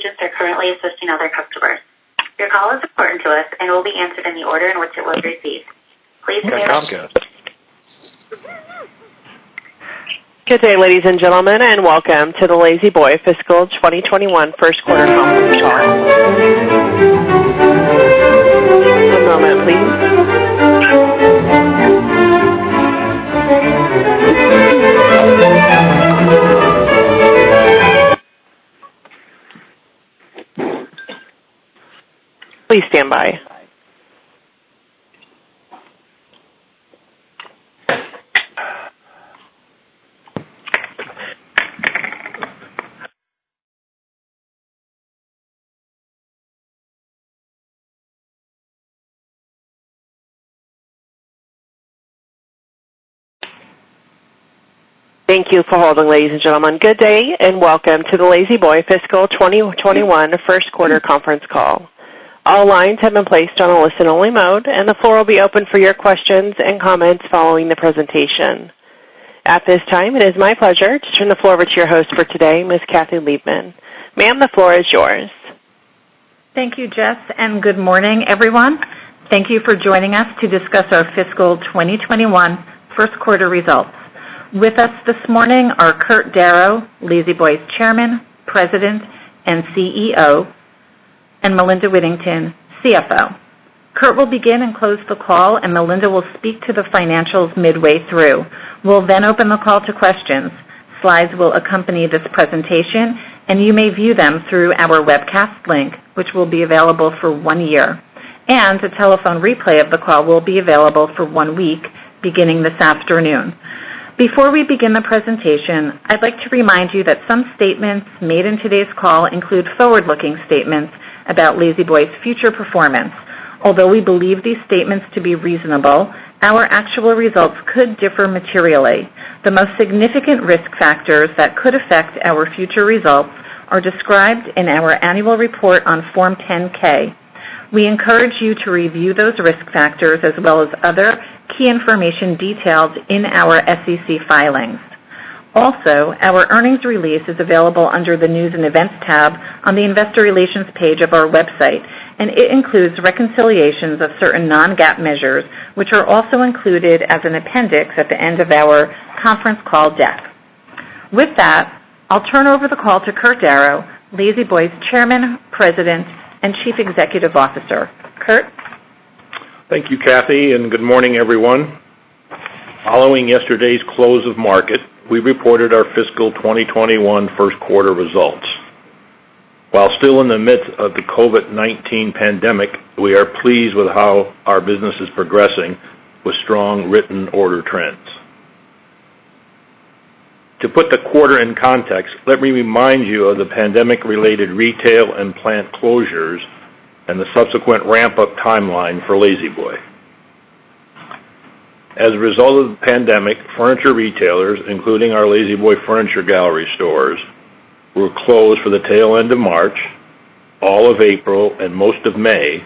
agents are currently assisting other customers. Your call is important to us and will be answered in the order in which it was received. Please stay on. Good day, ladies and gentlemen, and welcome to the Lazy Boy Fiscal 2021 First Quarter Conference Call. One moment, please. Please stand by. Thank you for holding, ladies and gentlemen. Good day and welcome to the Lazy Boy Fiscal 2021 First Quarter Conference Call. All lines have been placed on a listen-only mode, and the floor will be open for your questions and comments following the presentation. At this time, it is my pleasure to turn the floor over to your host for today, Ms. Kathy Liebman. Ma'am, the floor is yours. Thank you, Jess, and good morning, everyone. Thank you for joining us to discuss our fiscal 2021 first quarter results. With us this morning are Kurt Darrow, Lazy Boy's Chairman, President, and CEO, and Melinda Whittington, CFO. Kurt will begin and close the call, and Melinda will speak to the financials midway through. We'll then open the call to questions. Slides will accompany this presentation, and you may view them through our webcast link, which will be available for 1 year. And a telephone replay of the call will be available for 1 week, beginning this afternoon. Before we begin the presentation, I'd like to remind you that some statements made in today's call include forward-looking statements about Lazy Boy's future performance. Although we believe these statements to be reasonable, our actual results could differ materially. The most significant risk factors that could affect our future results are described in our annual report on Form 10-K. We encourage you to review those risk factors as well as other key information detailed in our SEC filings. Also, our earnings release is available under the News and Events tab on the Investor Relations page of our website, and it includes reconciliations of certain non-GAAP measures, which are also included as an appendix at the end of our conference call deck. With that, I'll turn over the call to Kurt Darrow, Lazy Boy's Chairman, President, and Chief Executive Officer. Kurt? Thank you, Kathy, and good morning, everyone. Following yesterday's close of market, we reported our fiscal 2021 first quarter results. While still in the midst of the COVID-19 pandemic, we are pleased with how our business is progressing with strong written order trends. To put the quarter in context, let me remind you of the pandemic-related retail and plant closures and the subsequent ramp-up timeline for Lazy Boy. As a result of the pandemic, furniture retailers, including our Lazy Boy Furniture Gallery stores, were closed for the tail end of March, all of April, and most of May,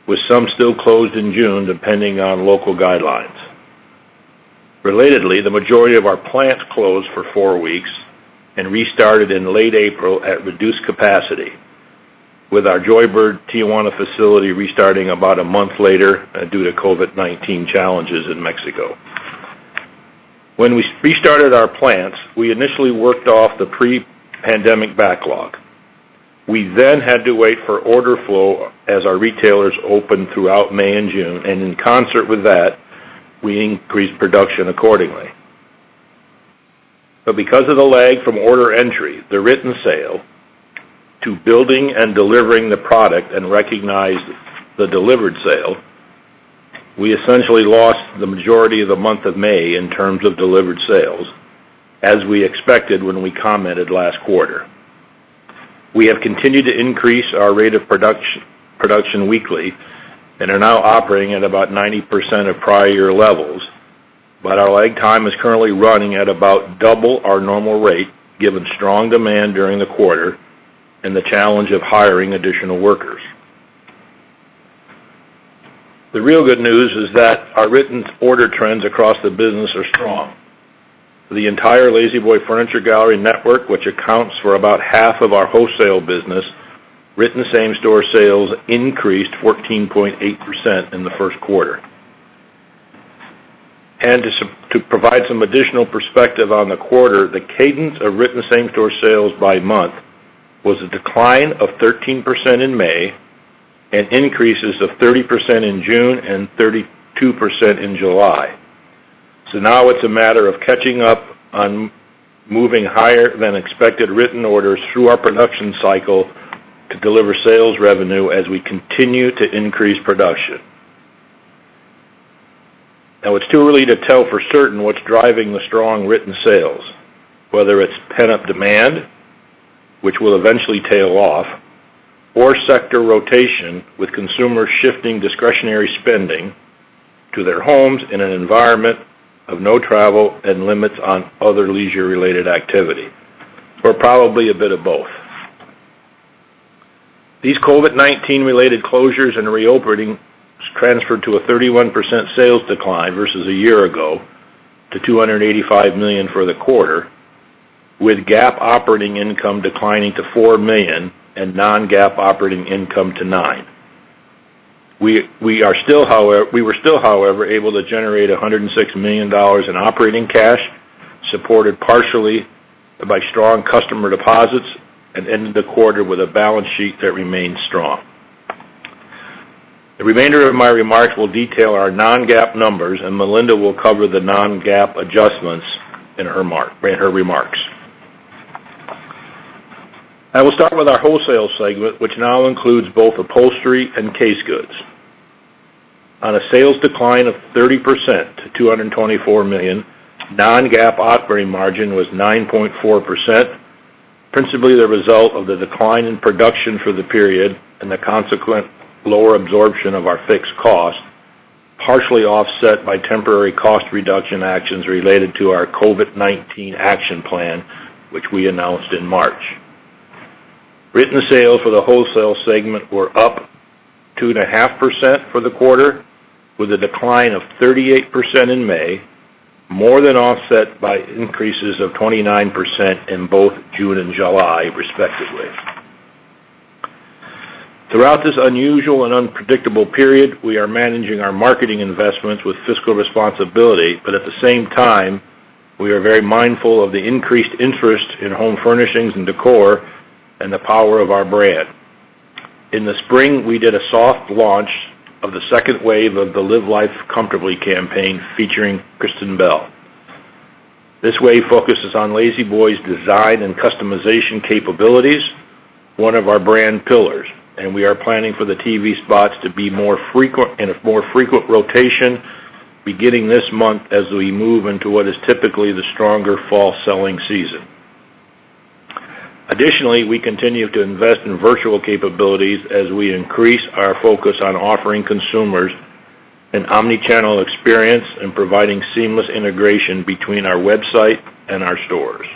with some still closed in June depending on local guidelines. Relatedly, the majority of our plants closed for 4 weeks and restarted in late April at reduced capacity, with our Joybird Tijuana facility restarting about a month later due to COVID-19 challenges in Mexico. When we restarted our plants, we initially worked off the pre-pandemic backlog. We then had to wait for order flow as our retailers opened throughout May and June, and in concert with that, we increased production accordingly. But because of the lag from order entry, the written sale, to building and delivering the product and recognize the delivered sale, we essentially lost the majority of the month of May in terms of delivered sales, as we expected when we commented last quarter. We have continued to increase our rate of production weekly and are now operating at about 90% of prior year levels, but our lag time is currently running at about double our normal rate given strong demand during the quarter and the challenge of hiring additional workers. The real good news is that our written order trends across the business are strong. For the entire La-Z-Boy Furniture Gallery network, which accounts for about half of our wholesale business, written same-store sales increased 14.8% in the first quarter. And to provide some additional perspective on the quarter, the cadence of written same-store sales by month was a decline of 13% in May and increases of 30% in June and 32% in July. So now it's a matter of catching up on moving higher than expected written orders through our production cycle to deliver sales revenue as we continue to increase production. Now, it's too early to tell for certain what's driving the strong written sales, whether it's pent-up demand, which will eventually tail off, or sector rotation with consumers shifting discretionary spending to their homes in an environment of no travel and limits on other leisure-related activity, or probably a bit of both. These COVID-19 related closures and reopening transferred to a 31% sales decline versus a year ago to $285 million for the quarter, with GAAP operating income declining to $4 million and non-GAAP operating income to $9 million. We were still, however, able to generate $106 million in operating cash, supported partially by strong customer deposits, and ended the quarter with a balance sheet that remains strong. The remainder of my remarks will detail our non-GAAP numbers, and Melinda will cover the non-GAAP adjustments in her remarks. I will start with our wholesale segment, which now includes both upholstery and case goods. On a sales decline of 30% to $224 million, non-GAAP operating margin was 9.4%, principally the result of the decline in production for the period and the consequent lower absorption of our fixed cost, partially offset by temporary cost reduction actions related to our COVID-19 action plan, which we announced in March. Written sales for the wholesale segment were up 2.5% for the quarter, with a decline of 38% in May, more than offset by increases of 29% in both June and July, respectively. Throughout this unusual and unpredictable period, we are managing our marketing investments with fiscal responsibility, but at the same time, we are very mindful of the increased interest in home furnishings and decor and the power of our brand. In the spring, we did a soft launch of the second wave of the Live Life Comfortably campaign featuring Kristen Bell. This wave focuses on La-Z-Boy's design and customization capabilities, one of our brand pillars, and we are planning for the TV spots to be more frequent rotation beginning this month as we move into what is typically the stronger fall selling season. Additionally, we continue to invest in virtual capabilities as we increase our focus on offering consumers an omni-channel experience and providing seamless integration between our website and our stores.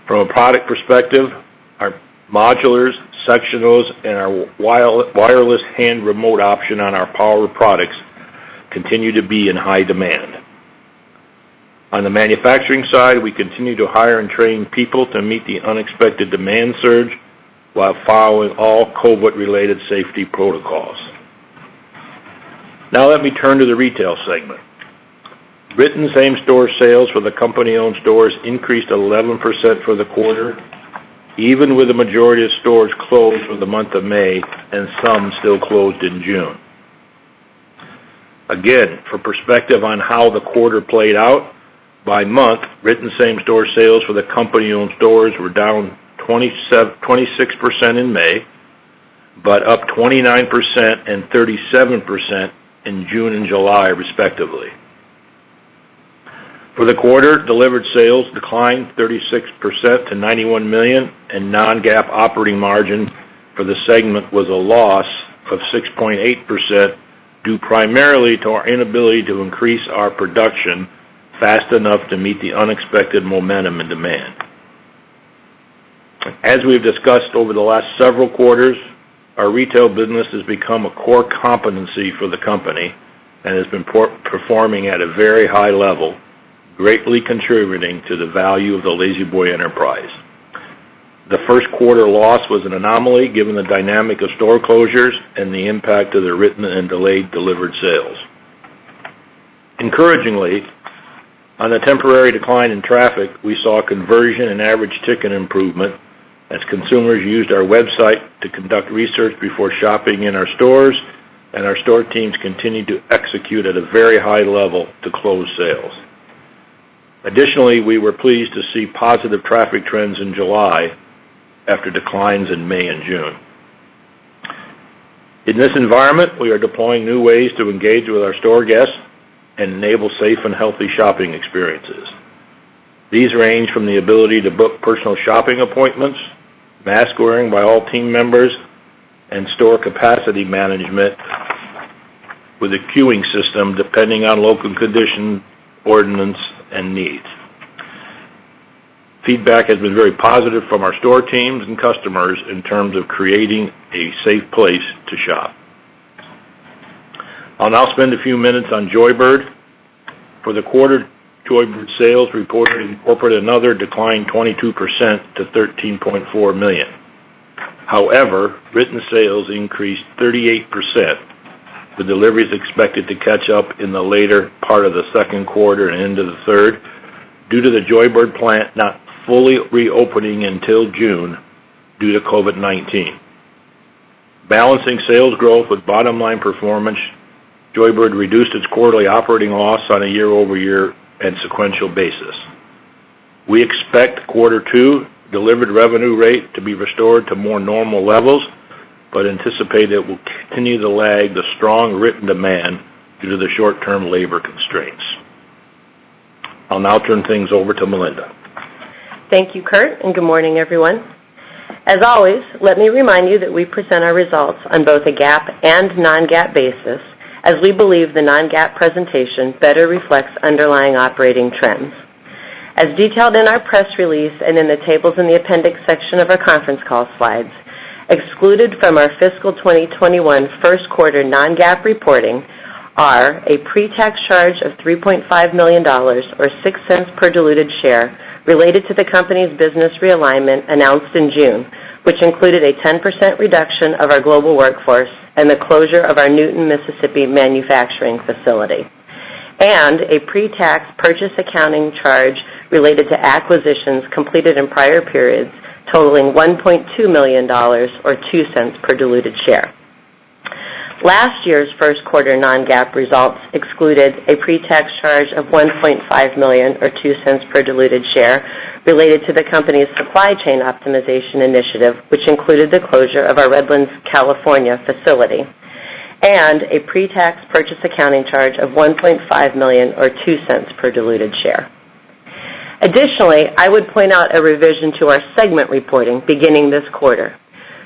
From a product perspective, our modulars, sectionals, and our wireless hand remote option on our power products continue to be in high demand. On the manufacturing side, we continue to hire and train people to meet the unexpected demand surge while following all COVID-related safety protocols. Now let me turn to the retail segment. Written same-store sales for the company-owned stores increased 11% for the quarter, even with the majority of stores closed for the month of May and some still closed in June. Again, for perspective on how the quarter played out, by month, written same-store sales for the company-owned stores were down 26% in May, but up 29% and 37% in June and July, respectively. For the quarter, delivered sales declined 36% to $91 million, and non-GAAP operating margin for the segment was a loss of 6.8%, due primarily to our inability to increase our production fast enough to meet the unexpected momentum and demand. As we've discussed over the last several quarters, our retail business has become a core competency for the company and has been performing at a very high level, greatly contributing to the value of the La-Z-Boy enterprise. The first quarter loss was an anomaly given the dynamic of store closures and the impact of the written and delayed delivered sales. Encouragingly, on the temporary decline in traffic, we saw conversion and average ticket improvement as consumers used our website to conduct research before shopping in our stores, and our store teams continued to execute at a very high level to close sales. Additionally, we were pleased to see positive traffic trends in July after declines in May and June. In this environment, we are deploying new ways to engage with our store guests and enable safe and healthy shopping experiences. These range from the ability to book personal shopping appointments, mask wearing by all team members, and store capacity management with a queuing system depending on local condition, ordinance, and needs. Feedback has been very positive from our store teams and customers in terms of creating a safe place to shop. I'll now spend a few minutes on Joybird. For the quarter, Joybird sales reported in corporate and other declined 22% to $13.4 million. However, written sales increased 38%, with deliveries expected to catch up in the later part of the second quarter and into the third, due to the Joybird plant not fully reopening until June due to COVID-19. Balancing sales growth with bottom-line performance, Joybird reduced its quarterly operating loss on a year-over-year and sequential basis. We expect quarter two delivered revenue rate to be restored to more normal levels, but anticipate it will continue to lag the strong written demand due to the short-term labor constraints. I'll now turn things over to Melinda. Thank you, Kurt, and good morning, everyone. As always, let me remind you that we present our results on both a GAAP and non-GAAP basis, as we believe the non-GAAP presentation better reflects underlying operating trends. As detailed in our press release and in the tables in the appendix section of our conference call slides, excluded from our fiscal 2021 first quarter non-GAAP reporting are a pre-tax charge of $3.5 million, or 6 cents per diluted share, related to the company's business realignment announced in June, which included a 10% reduction of our global workforce and the closure of our Newton, Mississippi manufacturing facility, and a pre-tax purchase accounting charge related to acquisitions completed in prior periods totaling $1.2 million, or 2 cents per diluted share. Last year's first quarter non-GAAP results excluded a pre-tax charge of $1.5 million, or 2 cents per diluted share, related to the company's supply chain optimization initiative, which included the closure of our Redlands, California facility, and a pre-tax purchase accounting charge of $1.5 million, or 2 cents per diluted share. Additionally, I would point out a revision to our segment reporting beginning this quarter.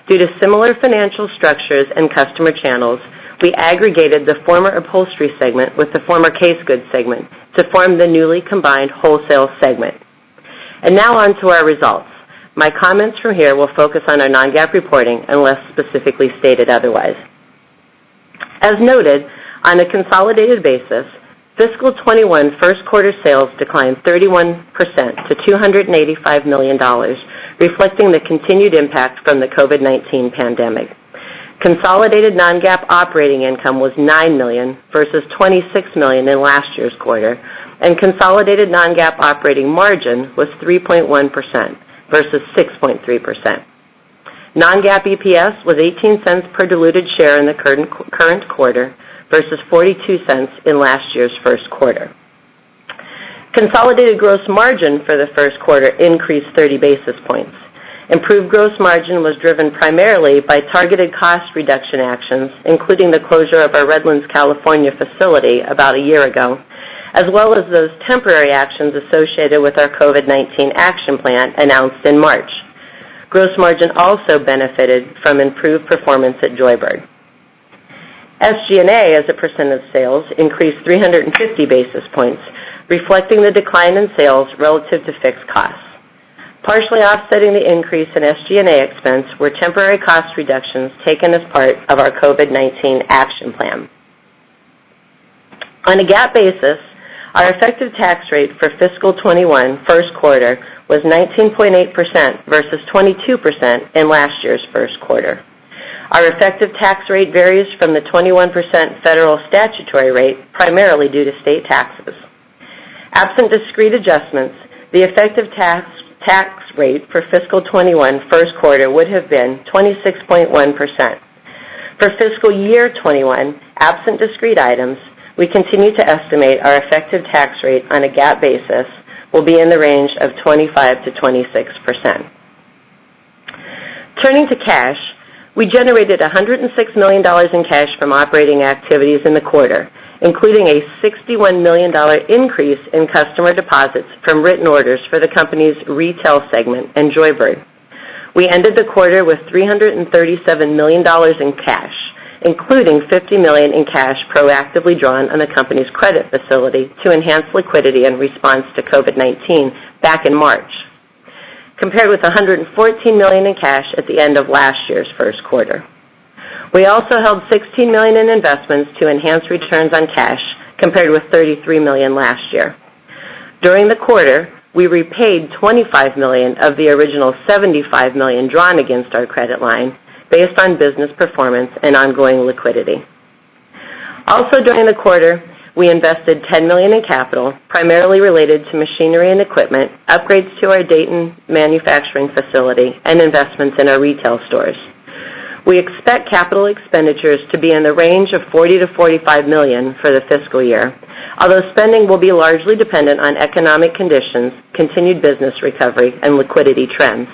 Due to similar financial structures and customer channels, we aggregated the former upholstery segment with the former case goods segment to form the newly combined wholesale segment. And now on to our results. My comments from here will focus on our non-GAAP reporting unless specifically stated otherwise. As noted, on a consolidated basis, fiscal 21 first quarter sales declined 31% to $285 million, reflecting the continued impact from the COVID-19 pandemic. Consolidated non-GAAP operating income was $9 million versus $26 million in last year's quarter, and consolidated non-GAAP operating margin was 3.1% versus 6.3%. Non-GAAP EPS was 18 cents per diluted share in the current quarter versus 42 cents in last year's first quarter. Consolidated gross margin for the first quarter increased 30 basis points. Improved gross margin was driven primarily by targeted cost reduction actions, including the closure of our Redlands, California facility about a year ago, as well as those temporary actions associated with our COVID-19 action plan announced in March. Gross margin also benefited from improved performance at Joybird. SG&A as a percent of sales increased 350 basis points, reflecting the decline in sales relative to fixed costs. Partially offsetting the increase in SG&A expense were temporary cost reductions taken as part of our COVID-19 action plan. On a GAAP basis, Our effective tax rate for fiscal 21 first quarter was 19.8% versus 22% in last year's first quarter. Our effective tax rate varies from the 21% federal statutory rate, primarily due to state taxes. Absent discrete adjustments, the effective tax rate for fiscal 21 first quarter would have been 26.1%. For fiscal year 21, absent discrete items, we continue to estimate our effective tax rate on a GAAP basis will be in the range of 25 to 26%. Turning to cash, we generated $106 million in cash from operating activities in the quarter, including a $61 million increase in customer deposits from written orders for the company's retail segment and Joybird. We ended the quarter with $337 million in cash, including $50 million in cash proactively drawn on the company's credit facility to enhance liquidity in response to COVID-19 back in March, compared with $114 million in cash at the end of last year's first quarter. We also held $16 million in investments to enhance returns on cash, compared with $33 million last year. During the quarter, we repaid $25 million of the original $75 million drawn against our credit line based on business performance and ongoing liquidity. Also during the quarter, we invested $10 million in capital, primarily related to machinery and equipment, upgrades to our Dayton manufacturing facility, and investments in our retail stores. We expect capital expenditures to be in the range of $40 to $45 million for the fiscal year, although spending will be largely dependent on economic conditions, continued business recovery, and liquidity trends.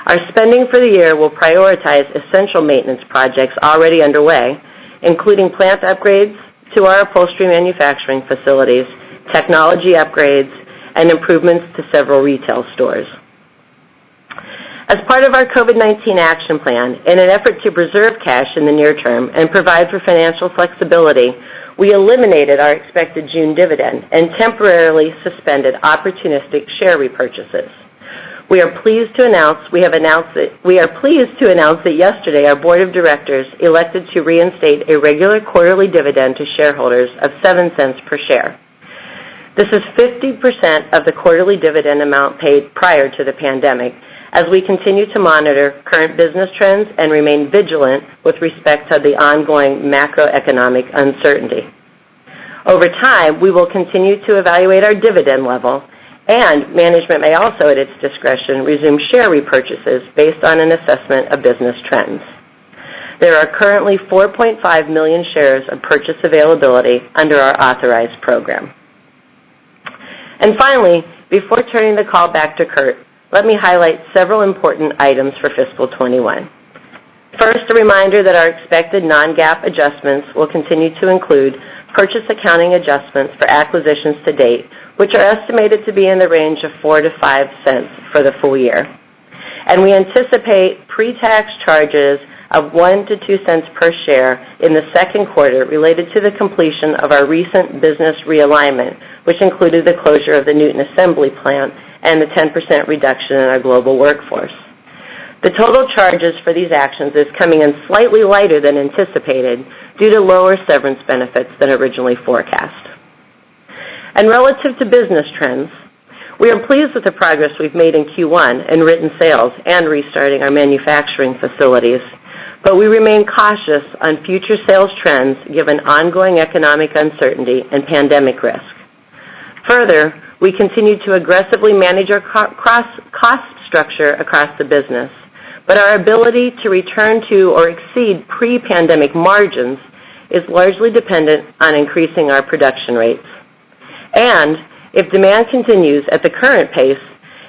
Our spending for the year will prioritize essential maintenance projects already underway, including plant upgrades to our upholstery manufacturing facilities, technology upgrades, and improvements to several retail stores. As part of our COVID-19 action plan, in an effort to preserve cash in the near term and provide for financial flexibility, we eliminated our expected June dividend and temporarily suspended opportunistic share repurchases. We are pleased to announce that yesterday our board of directors elected to reinstate a regular quarterly dividend to shareholders of 7 cents per share. This is 50% of the quarterly dividend amount paid prior to the pandemic, as we continue to monitor current business trends and remain vigilant with respect to the ongoing macroeconomic uncertainty. Over time, we will continue to evaluate our dividend level, and management may also, at its discretion, resume share repurchases based on an assessment of business trends. There are currently 4.5 million shares of purchase availability under our authorized program. And finally, before turning the call back to Kurt, let me highlight several important items for fiscal 21. First, a reminder that our expected non-GAAP adjustments will continue to include purchase accounting adjustments for acquisitions to date, which are estimated to be in the range of 4 to 5 cents for the full year. And we anticipate pre-tax charges of 1 to 2 cents per share in the second quarter related to the completion of our recent business realignment, which included the closure of the Newton assembly plant and the 10% reduction in our global workforce. The total charges for these actions is coming in slightly lighter than anticipated due to lower severance benefits than originally forecast. And relative to business trends, we are pleased with the progress we've made in Q1 in written sales and restarting our manufacturing facilities, but we remain cautious on future sales trends given ongoing economic uncertainty and pandemic risk. Further, we continue to aggressively manage our cost structure across the business, but our ability to return to or exceed pre-pandemic margins is largely dependent on increasing our production rates. And if demand continues at the current pace,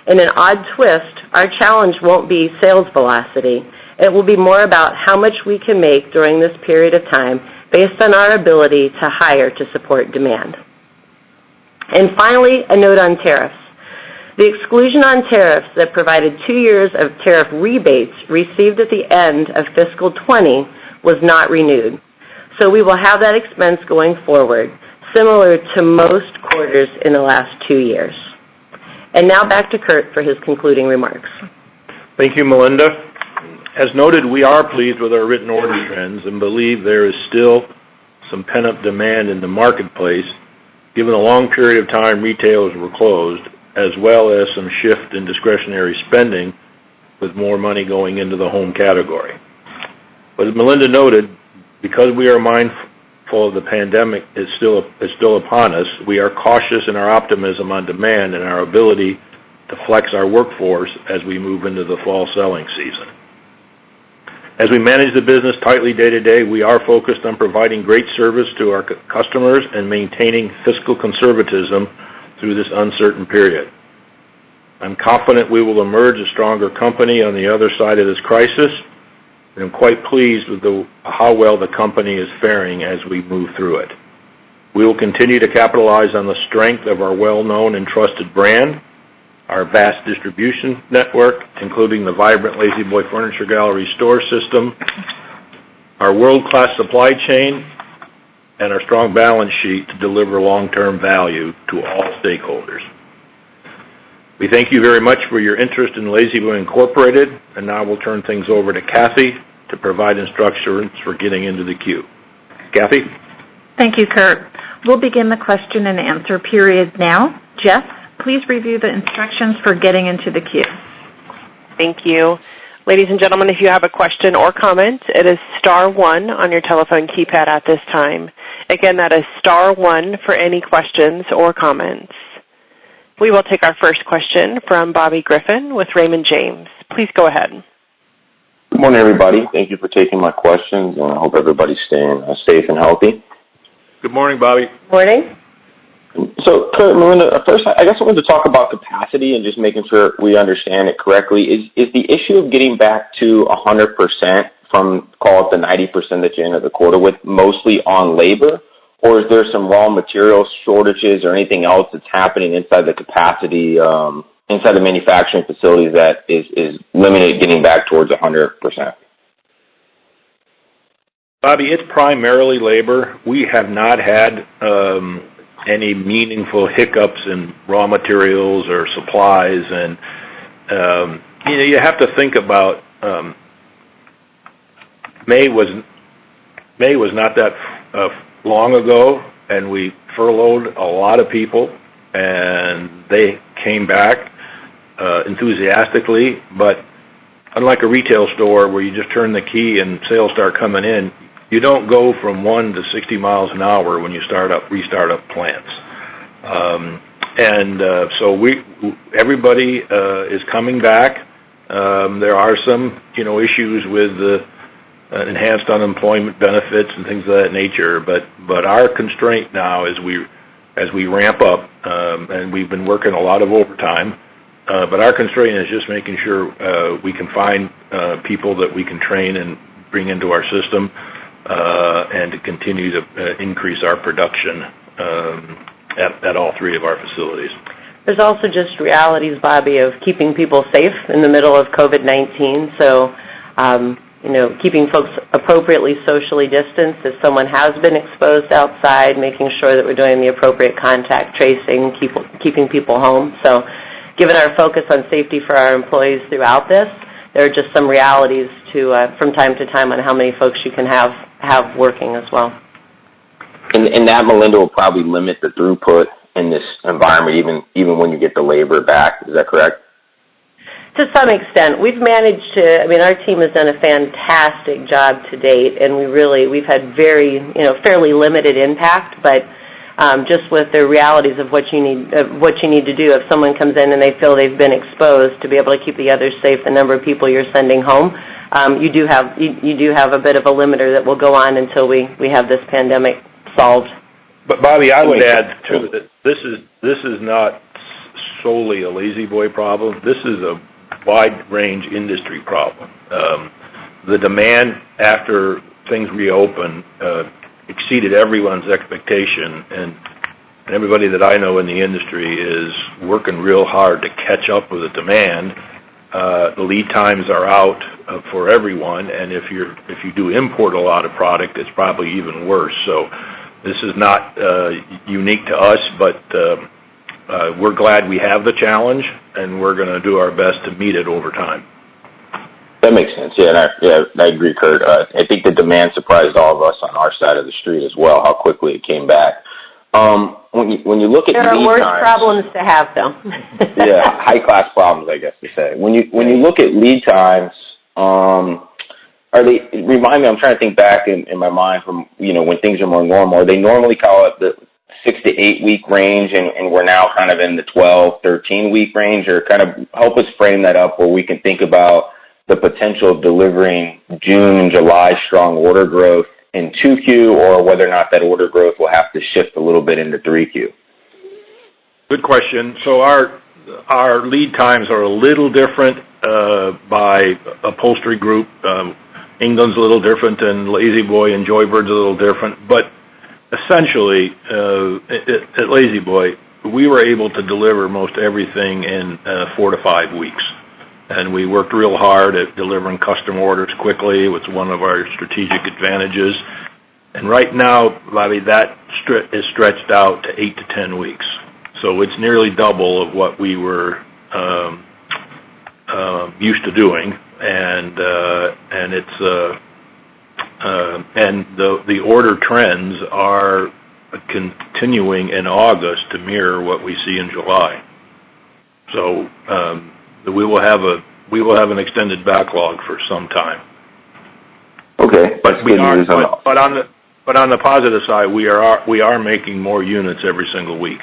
in an odd twist, our challenge won't be sales velocity. It will be more about how much we can make during this period of time based on our ability to hire to support demand. And finally, a note on tariffs. The exclusion on tariffs that provided 2 years of tariff rebates received at the end of fiscal 20 was not renewed. So we will have that expense going forward, similar to most quarters in the last 2 years. And now back to Kurt for his concluding remarks. Thank you, Melinda. As noted, we are pleased with our written order trends and believe there is still some pent-up demand in the marketplace given the long period of time retailers were closed, as well as some shift in discretionary spending with more money going into the home category. But as Melinda noted, because we are mindful of the pandemic is still upon us, we are cautious in our optimism on demand and our ability to flex our workforce as we move into the fall selling season. As we manage the business tightly day to day, we are focused on providing great service to our customers and maintaining fiscal conservatism through this uncertain period. I'm confident we will emerge a stronger company on the other side of this crisis, and I'm quite pleased with how well the company is faring as we move through it. We will continue to capitalize on the strength of our well-known and trusted brand, our vast distribution network, including the vibrant La-Z-Boy Furniture Gallery store system, our world-class supply chain, and our strong balance sheet to deliver long-term value to all stakeholders. We thank you very much for your interest in La-Z-Boy Incorporated, and now we'll turn things over to Kathy to provide instructions for getting into the queue. Kathy? Thank you, Kurt. We'll begin the question and answer period now. Jeff, please review the instructions for getting into the queue. Thank you. Ladies and gentlemen, if you have a question or comment, it is *1 on your telephone keypad at this time. Again, that is *1 for any questions or comments. We will take our first question from Bobby Griffin with Raymond James. Please go ahead. Good morning, everybody. Thank you for taking my questions, and I hope everybody's staying safe and healthy. Good morning, Bobby. Morning. So, Kurt, Melinda, first, I guess I wanted to talk about capacity and just making sure we understand it correctly. Is the issue of getting back to 100% from, call it the 90% that you ended the quarter with, mostly on labor? Or is there some raw material shortages or anything else that's happening inside the capacity, inside the manufacturing facilities that is limited getting back towards 100%? Bobby, it's primarily labor. We have not had any meaningful hiccups in raw materials or supplies, and you have to think about May was not that long ago, and we furloughed a lot of people, and they came back enthusiastically. But unlike a retail store where you just turn the key and sales start coming in, you don't go from 1 to 60 miles an hour when you restart up plants. So everybody is coming back. There are some, issues with the enhanced unemployment benefits and things of that nature. But our constraint now as we ramp up, and we've been working a lot of overtime. But our constraint is just making sure we can find people that we can train and bring into our system. And to continue to increase our production at all three of our facilities. There's also just realities, Bobby, of keeping people safe in the middle of COVID-19. So, keeping folks appropriately socially distanced if someone has been exposed outside, making sure that we're doing the appropriate contact tracing, keeping people home. So, given our focus on safety for our employees throughout this, there are just some realities from time to time on how many folks you can have working as well. And that, Melinda, will probably limit the throughput in this environment, even when you get the labor back. Is that correct? To some extent. We've managed our team has done a fantastic job to date, and we've had fairly limited impact, but just with the realities of what you need to do. If someone comes in and they feel they've been exposed, to be able to keep the others safe, the number of people you're sending home, you do have a bit of a limiter that will go on until we have this pandemic solved. But Bobby, I would add too that this is not solely a La-Z-Boy problem. This is a wide range industry problem. The demand after things reopen exceeded everyone's expectation, and everybody that I know in the industry is working real hard to catch up with the demand. The lead times are out for everyone, and if you do import a lot of product, it's probably even worse. So this is not unique to us, but we're glad we have the challenge, and we're going to do our best to meet it over time. That makes sense. Yeah, I agree, Kurt. I think the demand surprised all of us on our side of the street as well, how quickly it came back. When you look at there are lead worse times, problems to have, though. yeah, high class problems, I guess to say. When you look at lead times, are they? Remind me. I'm trying to think back in my mind from when things are more normal. Are they normally call it the 6 to 8 week range, and we're now kind of in the 12, 13 week range, or kind of help us frame that up where we can think about the potential of delivering June and July strong order growth in 2Q, or whether or not that order growth will have to shift a little bit into 3Q? Good question. So our lead times are a little different by upholstery group. England's a little different, and Lazy Boy and Joybird's a little different. But essentially, at Lazy Boy, we were able to deliver most everything in 4 to 5 weeks. And we worked real hard at delivering custom orders quickly. It's one of our strategic advantages. And right now, Bobby, that is stretched out to 8 to 10 weeks. So it's nearly double of what we were used to doing. And the order trends are continuing in August to mirror what we see in July. So we will have an extended backlog for some time. Okay, but on the positive side, we are making more units every single week.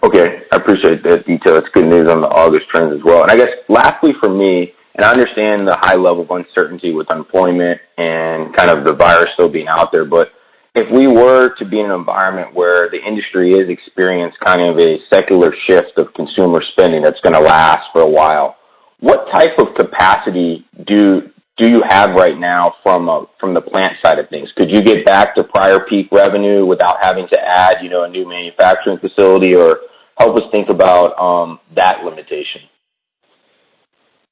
Okay, I appreciate that detail. It's good news on the August trends as well. And I guess lastly for me, and I understand the high level of uncertainty with unemployment and kind of the virus still being out there, but if we were to be in an environment where the industry is experiencing kind of a secular shift of consumer spending that's going to last for a while, what type of capacity do you have right now from the plant side of things? Could you get back to prior peak revenue without having to add, a new manufacturing facility, or help us think about that limitation?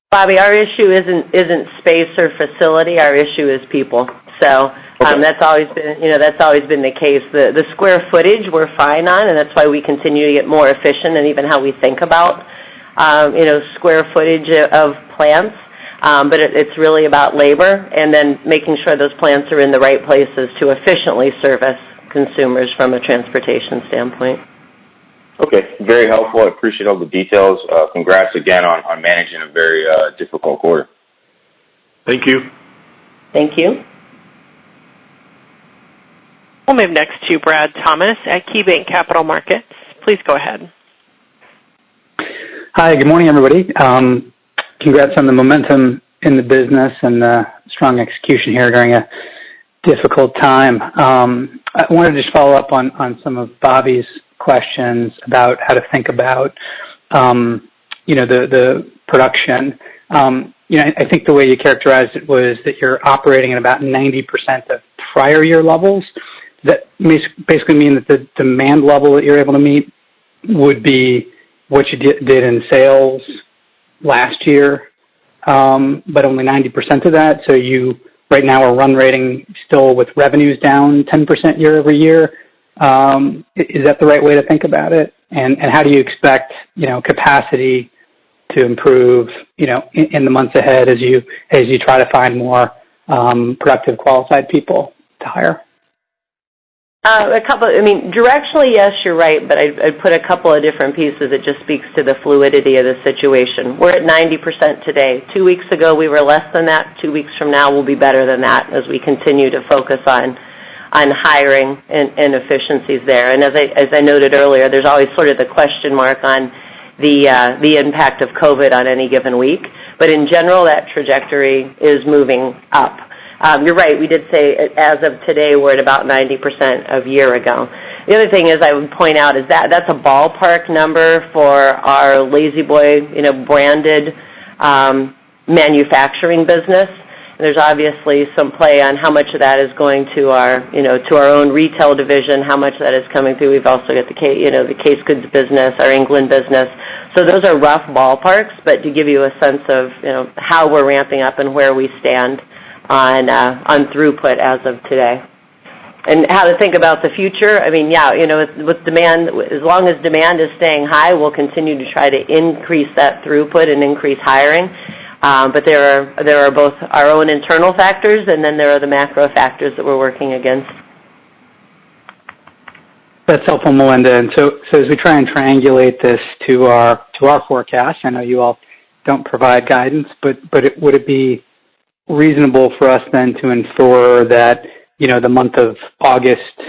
Bobby, our issue isn't space or facility. Our issue is people. So that's always been the case. The square footage we're fine on, and that's why we continue to get more efficient, and even how we think about square footage of plants. But it's really about labor, and then making sure those plants are in the right places to efficiently service consumers from a transportation standpoint. Okay, very helpful. I appreciate all the details. Congrats again on managing a very difficult quarter. Thank you. Thank you. We'll move next to Brad Thomas at KeyBanc Capital Markets. Please go ahead. Hi, good morning, everybody. Congrats on the momentum in the business and strong execution here during a difficult time. I wanted to just follow up on some of Bobby's questions about how to think about, the production. I think the way you characterized it was that you're operating at about 90% of prior year levels. That basically mean that the demand level that you're able to meet would be what you did in sales last year, but only 90% of that. So you right now are run rating still with revenues down 10% year over year. Is that the right way to think about it? And how do you expect capacity to improve in the months ahead as you try to find more productive, qualified people to hire? Directionally, yes, you're right, but I'd put a couple of different pieces. It just speaks to the fluidity of the situation. We're at 90% today. 2 weeks ago, we were less than that. 2 weeks from now, we'll be better than that as we continue to focus on hiring and efficiencies there. And as I noted earlier, there's always sort of the question mark on the impact of COVID on any given week. But in general, that trajectory is moving up. You're right. We did say as of today we're at about 90% of a year ago. The other thing is I would point out is that's a ballpark number for our Lazy Boy, branded manufacturing business. And there's obviously some play on how much of that is going to our own retail division, how much of that is coming through. We've also got the case goods business, our England business. So those are rough ballparks, but to give you a sense of how we're ramping up and where we stand on throughput as of today. And how to think about the future, with demand, as long as demand is staying high, we'll continue to try to increase that throughput and increase hiring. But there are both our own internal factors, and then there are the macro factors that we're working against. That's helpful, Melinda. And so as we try and triangulate this to our forecast, I know you all don't provide guidance, but would it be reasonable for us then to infer that, the month of August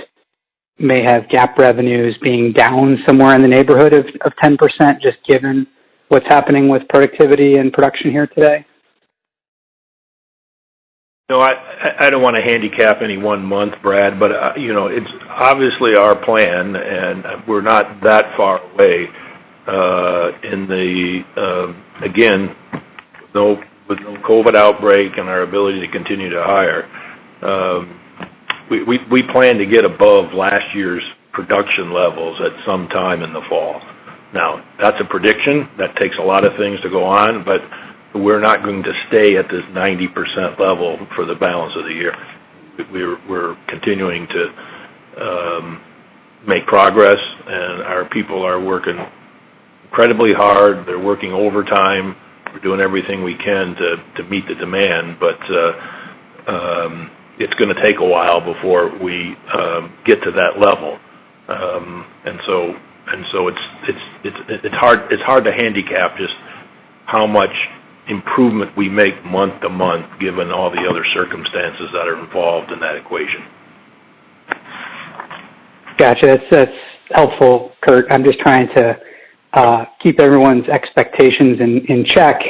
may have GAAP revenues being down somewhere in the neighborhood of 10%, just given what's happening with productivity and production here today? No, I don't want to handicap any one month, Brad, but, it's obviously our plan, and we're not that far away again, with no COVID outbreak and our ability to continue to hire. We plan to get above last year's production levels at some time in the fall. Now, that's a prediction. That takes a lot of things to go on, but we're not going to stay at this 90% level for the balance of the year. We're continuing to make progress, and our people are working incredibly hard. They're working overtime. We're doing everything we can to meet the demand, but it's going to take a while before we get to that level, and so it's hard to handicap just how much improvement we make month to month, given all the other circumstances that are involved in that equation. Gotcha. That's helpful, Kurt. I'm just trying to keep everyone's expectations in check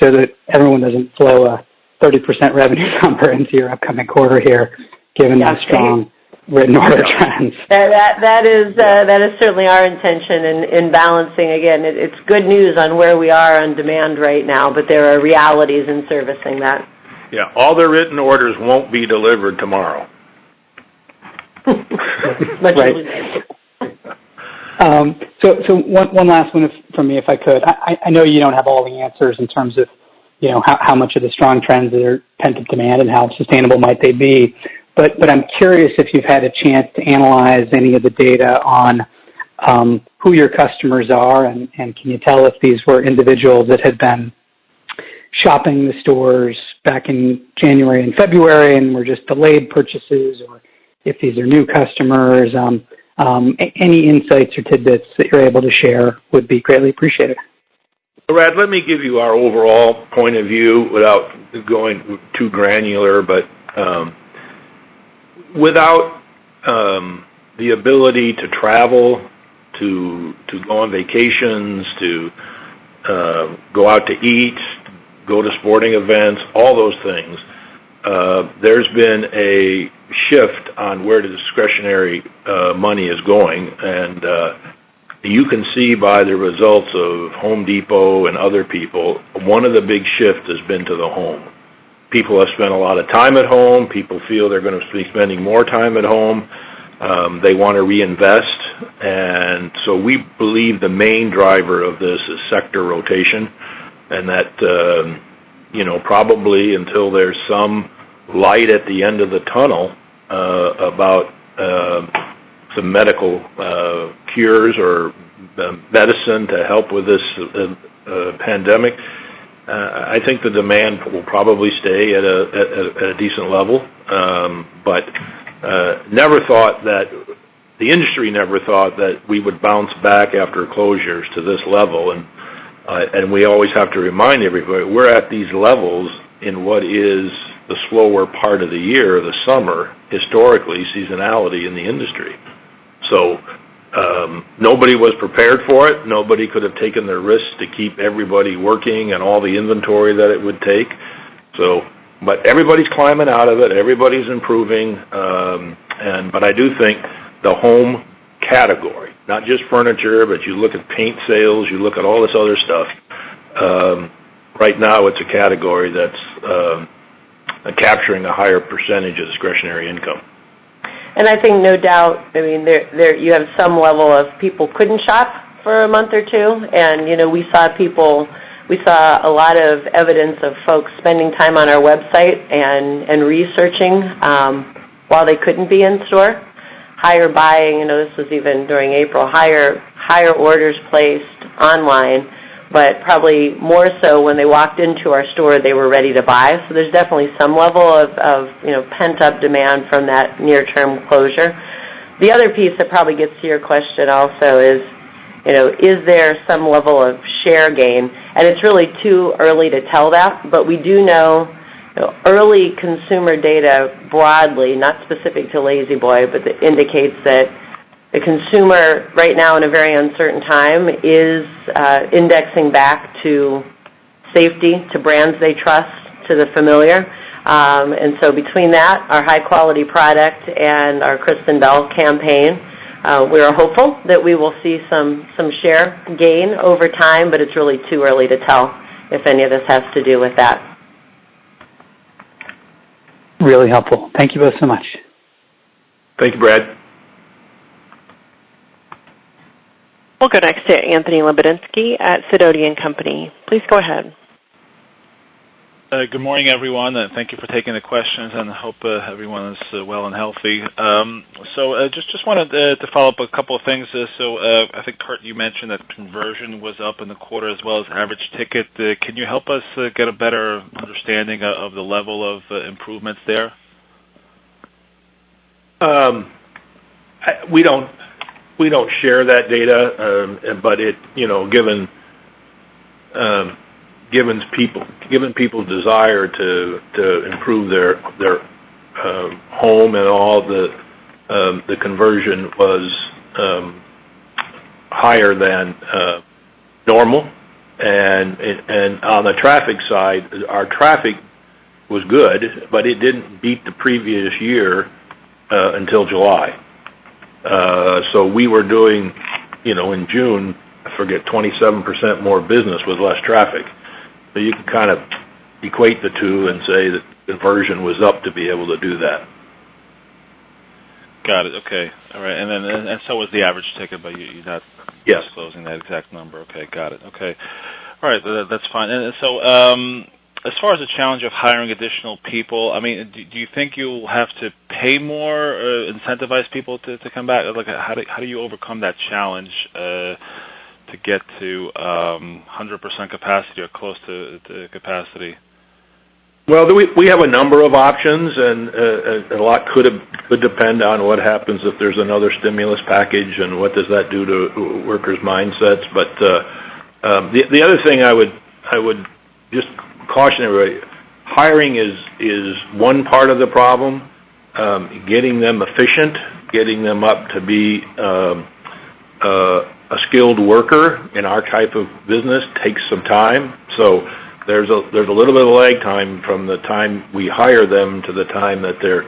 so that everyone doesn't flow a 30% revenue number into your upcoming quarter here, given the strong written order trends. That is certainly our intention in balancing. Again, it's good news on where we are on demand right now, but there are realities in servicing that. Yeah, all the written orders won't be delivered tomorrow. Right. So one last one from me, if I could. I know you don't have all the answers in terms of, how much of the strong trends are pent-up demand and how sustainable might they be. But I'm curious if you've had a chance to analyze any of the data on who your customers are, and can you tell if these were individuals that had been shopping the stores back in January and February and were just delayed purchases, or if these are new customers? Any insights or tidbits that you're able to share would be greatly appreciated. Brad, let me give you our overall point of view without going too granular, but without the ability to travel, to go on vacations, to go out to eat, go to sporting events, all those things, there's been a shift on where the discretionary money is going, and you can see by the results of Home Depot and other people, one of the big shifts has been to the home. People have spent a lot of time at home. People feel they're going to be spending more time at home. They want to reinvest, and so we believe the main driver of this is sector rotation, and that probably until there's some light at the end of the tunnel about some medical cures or medicine to help with this pandemic, I think the demand will probably stay at a decent level, but the industry never thought that we would bounce back after closures to this level, and we always have to remind everybody we're at these levels in what is the slower part of the year, the summer, historically, seasonality in the industry. So nobody was prepared for it. Nobody could have taken the risk to keep everybody working and all the inventory that it would take. But everybody's climbing out of it. Everybody's improving. But I do think the home category, not just furniture, but you look at paint sales, you look at all this other stuff, right now it's a category that's capturing a higher percentage of discretionary income. And I think, no doubt, I mean, there you have some level of people couldn't shop for a month or two, and we saw a lot of evidence of folks spending time on our website and researching while they couldn't be in store. Higher buying, this was even during April, higher orders placed online, but probably more so when they walked into our store, they were ready to buy. So there's definitely some level of pent-up demand from that near-term closure. The other piece that probably gets to your question also is, is there some level of share gain? And it's really too early to tell that, but we do know, early consumer data broadly, not specific to Lazy Boy, but that indicates that the consumer right now in a very uncertain time is indexing back to safety, to brands they trust, to the familiar. And so between that, our high-quality product, and our Kristen Bell campaign, we are hopeful that we will see some share gain over time, but it's really too early to tell if any of this has to do with that. Really helpful. Thank you both so much. Thank you, Brad. We'll go next to Anthony Lebedinsky at Sidoti & Company. Please go ahead. Good morning, everyone. Thank you for taking the questions, and I hope everyone is well and healthy. Just wanted to follow up a couple of things. I think, Kurt, you mentioned that conversion was up in the quarter as well as average ticket. Can you help us get a better understanding of the level of improvements there? We don't share that data, but it, given people's desire to improve their home and all, the conversion was higher than normal, and on the traffic side, our traffic was good, but it didn't beat the previous year until July. So we were doing, in June, I forget, 27% more business with less traffic. So you can kind of equate the two and say that conversion was up to be able to do that. Got it. Okay. All right. And so was the average ticket, but you're not disclosing that exact number. Okay. Got it. Okay. All right. That's fine. And so, as far as the challenge of hiring additional people, I mean, do you think you'll have to pay more, incentivize people to come back? Like, how do you overcome that challenge to get to 100% capacity or close to capacity? Well, we have a number of options, and a lot could depend on what happens if there's another stimulus package and what does that do to workers' mindsets. But the other thing I would just caution everybody: hiring is one part of the problem. Getting them efficient, getting them up to be a skilled worker in our type of business takes some time. So there's a little bit of lag time from the time we hire them to the time that they're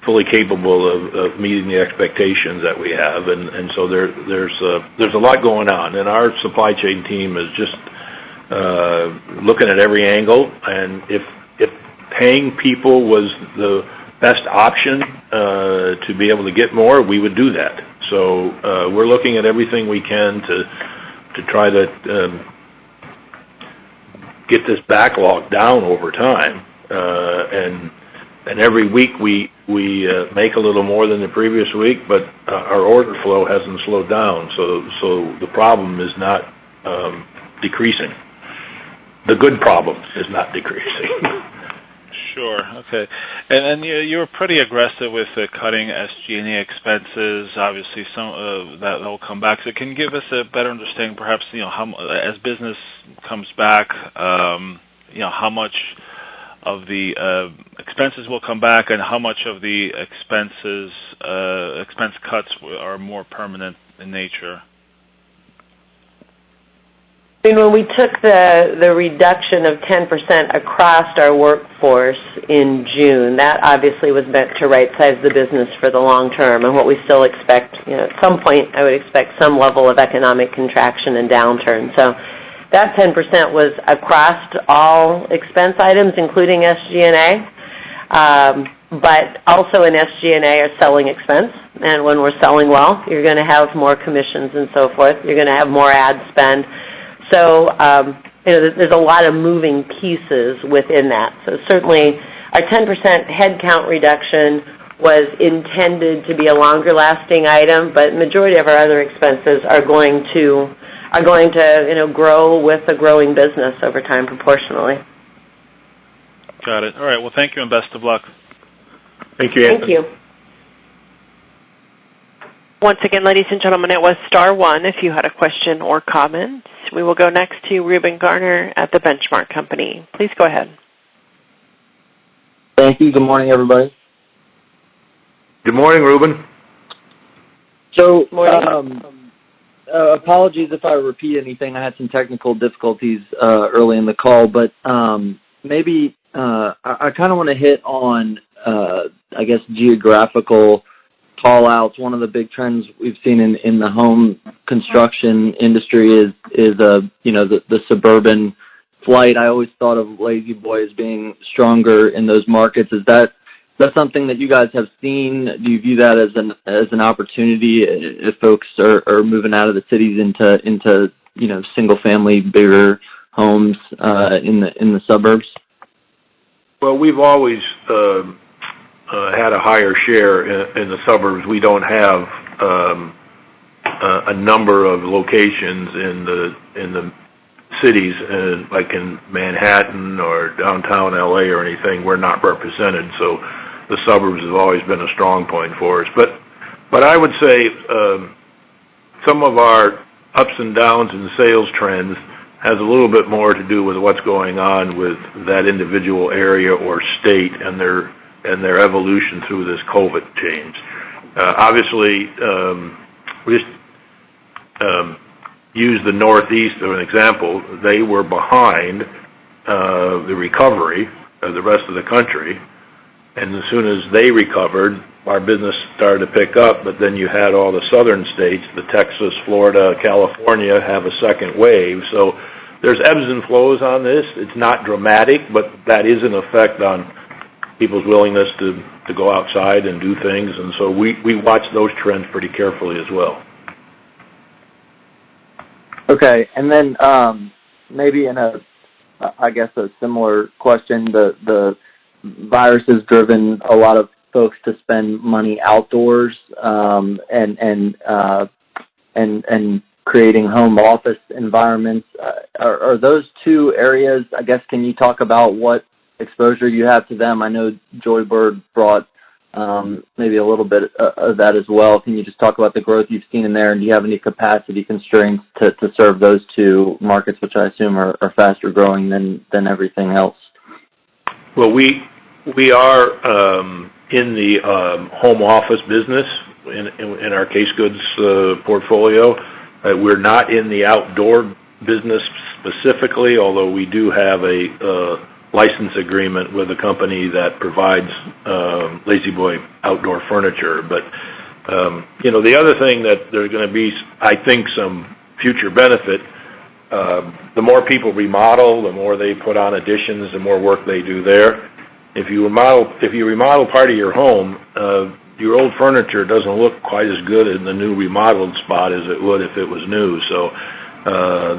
fully capable of meeting the expectations that we have. And so there's a lot going on, and our supply chain team is just looking at every angle. And if paying people was the best option to be able to get more, we would do that. So we're looking at everything we can to try to get this backlog down over time. And every week we make a little more than the previous week, but our order flow hasn't slowed down. So the problem is not decreasing. The good problem is not decreasing. Sure. Okay. And you were pretty aggressive with cutting SG&A expenses. Obviously, some that will come back. So, can you give us a better understanding, perhaps, how, as business comes back, how much of the expenses will come back, and how much of the expense cuts are more permanent in nature? When we took the reduction of 10% across our workforce in June, that obviously was meant to right-size the business for the long term, and what we still expect, at some point I would expect some level of economic contraction and downturn. So that 10% was across all expense items, including SG&A, but also in SG&A are selling expense, and when we're selling well, you're going to have more commissions and so forth. You're going to have more ad spend. So, there's a lot of moving pieces within that. So certainly our 10% headcount reduction was intended to be a longer-lasting item, but majority of our other expenses are going to grow with a growing business over time proportionally. Got it. All right. Well, thank you and best of luck. Thank you, Anthony. Thank you. Once again, ladies and gentlemen, it was *1 if you had a question or comment. We will go next to Reuben Garner at the Benchmark Company. Please go ahead. Thank you. Good morning, everybody. Good morning, Reuben. So, apologies if I repeat anything. I had some technical difficulties early in the call, but maybe I kind of want to hit on, I guess, geographical call-outs. One of the big trends we've seen in the home construction industry is the suburban flight. I always thought of Lazy Boy as being stronger in those markets. Is that something that you guys have seen? Do you view that as an opportunity if folks are moving out of the cities into single family bigger homes in the suburbs? Well, we've always had a higher share in the suburbs. We don't have a number of locations in the cities, like in Manhattan or downtown LA or anything. We're not represented, so the suburbs have always been a strong point for us. But I would say some of our ups and downs in sales trends has a little bit more to do with what's going on with that individual area or state and their evolution through this COVID change. Obviously, we just use the Northeast as an example. They were behind the recovery of the rest of the country, and as soon as they recovered, our business started to pick up. But then you had all the southern states, the Texas, Florida, California, have a second wave. So there's ebbs and flows on this. It's not dramatic, but that is an effect on people's willingness to go outside and do things, and so we watch those trends pretty carefully as well. Okay, and then maybe in a similar question, the virus has driven a lot of folks to spend money outdoors and creating home office environments. Are those two areas? I guess, can you talk about what exposure you have to them? I know Joybird brought maybe a little bit of that as well. Can you just talk about the growth you've seen in there, and do you have any capacity constraints to serve those two markets, which I assume are faster growing than everything else? Well, we are in the home office business in our case goods portfolio. We're not in the outdoor business specifically, although we do have a license agreement with a company that provides Lazy Boy outdoor furniture. But, the other thing that there's going to be, I think, some future benefit, the more people remodel, the more they put on additions, the more work they do there. If you remodel part of your home, your old furniture doesn't look quite as good in the new remodeled spot as it would if it was new. So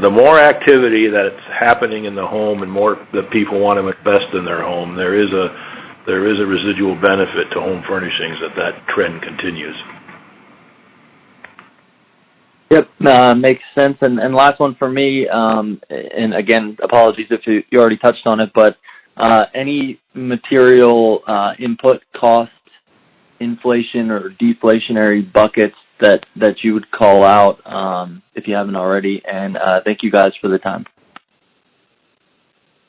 the more activity that's happening in the home and more that people want to invest in their home, there is a residual benefit to home furnishings that trend continues. Yep, makes sense. And last one for me, and again, apologies if you already touched on it, but any material input cost inflation or deflationary buckets that you would call out if you haven't already? And thank you guys for the time.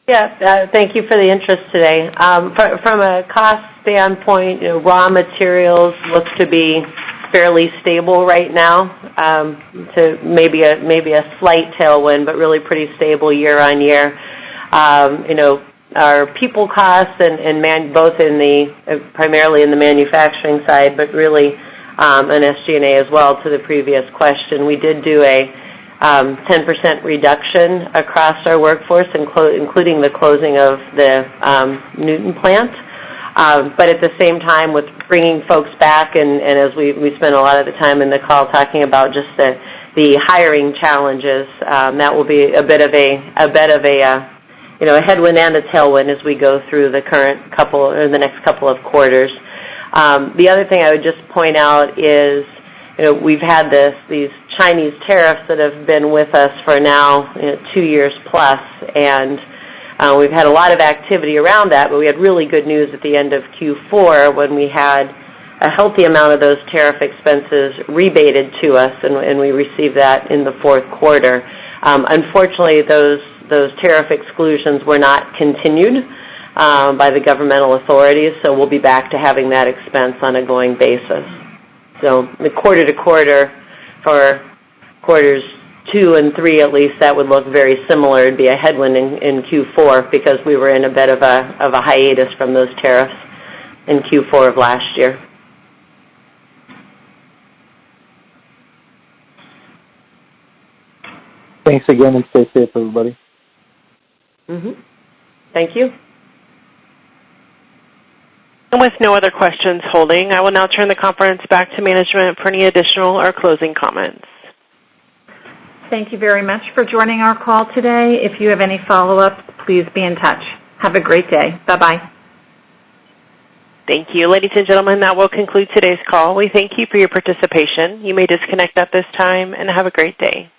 Yeah, thank you for the interest today. From a cost standpoint, raw materials look to be fairly stable right now, to maybe a slight tailwind, but really pretty stable year on year. Our people costs and both primarily in the manufacturing side, but really an SG&A as well. To the previous question, we did do a 10% reduction across our workforce, including the closing of the Newton plant. But at the same time, with bringing folks back, and as we spent a lot of the time in the call talking about just the hiring challenges, that will be a bit of a headwind and a tailwind as we go through the next couple of quarters. The other thing I would just point out is, we've had these Chinese tariffs that have been with us for now 2 years plus, and we've had a lot of activity around that, but we had really good news at the end of Q4 when we had a healthy amount of those tariff expenses rebated to us, and we received that in the fourth quarter. Unfortunately, those tariff exclusions were not continued by the governmental authorities, so we'll be back to having that expense on a going basis. So the quarter to quarter, for quarters 2 and 3 at least, that would look very similar. It'd be a headwind in Q4 because we were in a bit of a hiatus from those tariffs in Q4 of last year. Thanks again, and stay safe, everybody. Thank you. And with no other questions holding, I will now turn the conference back to management for any additional or closing comments. Thank you very much for joining our call today. If you have any follow-up, please be in touch. Have a great day. Bye-bye. Thank you. Ladies and gentlemen, that will conclude today's call. We thank you for your participation. You may disconnect at this time, and have a great day.